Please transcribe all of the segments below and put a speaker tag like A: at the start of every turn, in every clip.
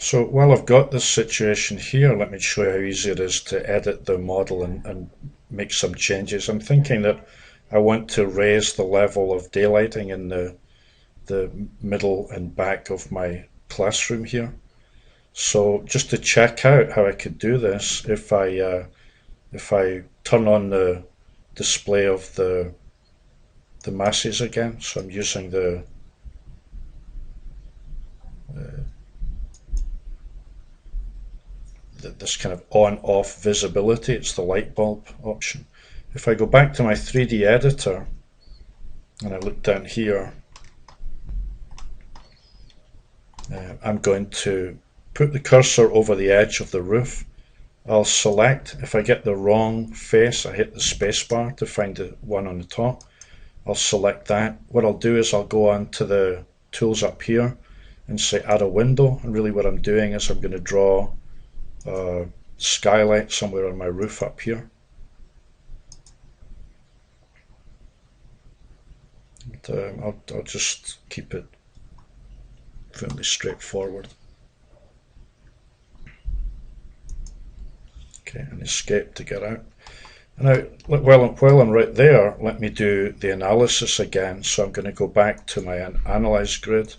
A: So while I've got this situation here, let me show you how easy it is to edit the model and make some changes. I'm thinking that I want to raise the level of daylighting in the middle and back of my classroom here. So just to check out how I could do this, if I turn on the display of the masses again, so I'm using this kind of on-off visibility. It's the light bulb option. If I go back to my 3D editor and I look down here, I'm going to put the cursor over the edge of the roof. I'll select, if I get the wrong face, I hit the spacebar to find the one on the top. I'll select that. What I'll do is I'll go on to the tools up here and say add a window, and really what I'm doing is I'm going to draw a skylight somewhere on my roof up here. And, I'll just keep it fairly straightforward. Okay, and escape to get out. Now, while I'm right there, let me do the analysis again. So I'm going to go back to my analyze grid.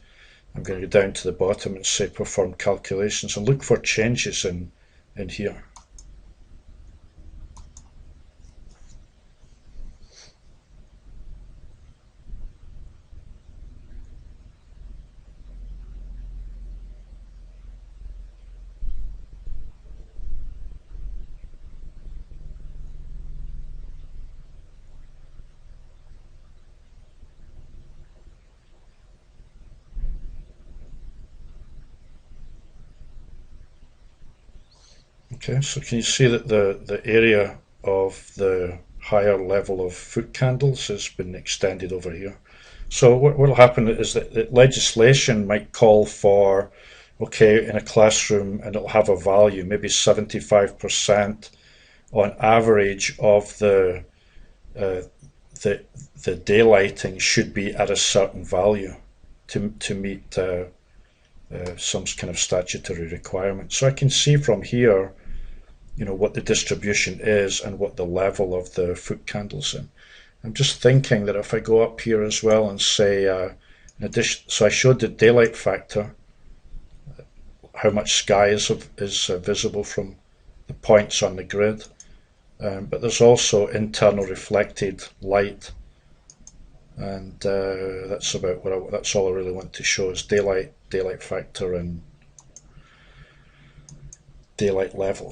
A: I'm going to go down to the bottom and say perform calculations and look for changes in here. Okay, so can you see that the area of the higher level of foot candles has been extended over here? So what will happen is that legislation might call for, okay, in a classroom, and it'll have a value, maybe 75% on average of uh, the daylighting should be at a certain value to meet some kind of statutory requirement. So I can see from here, you know, what the distribution is and what the level of the foot candles in. I'm just thinking that if I go up here as well and say, in addition, so I showed the daylight factor, how much sky is visible from the points on the grid, but there's also internal reflected light, and that's about that's all I really want to show is daylight factor and daylight level.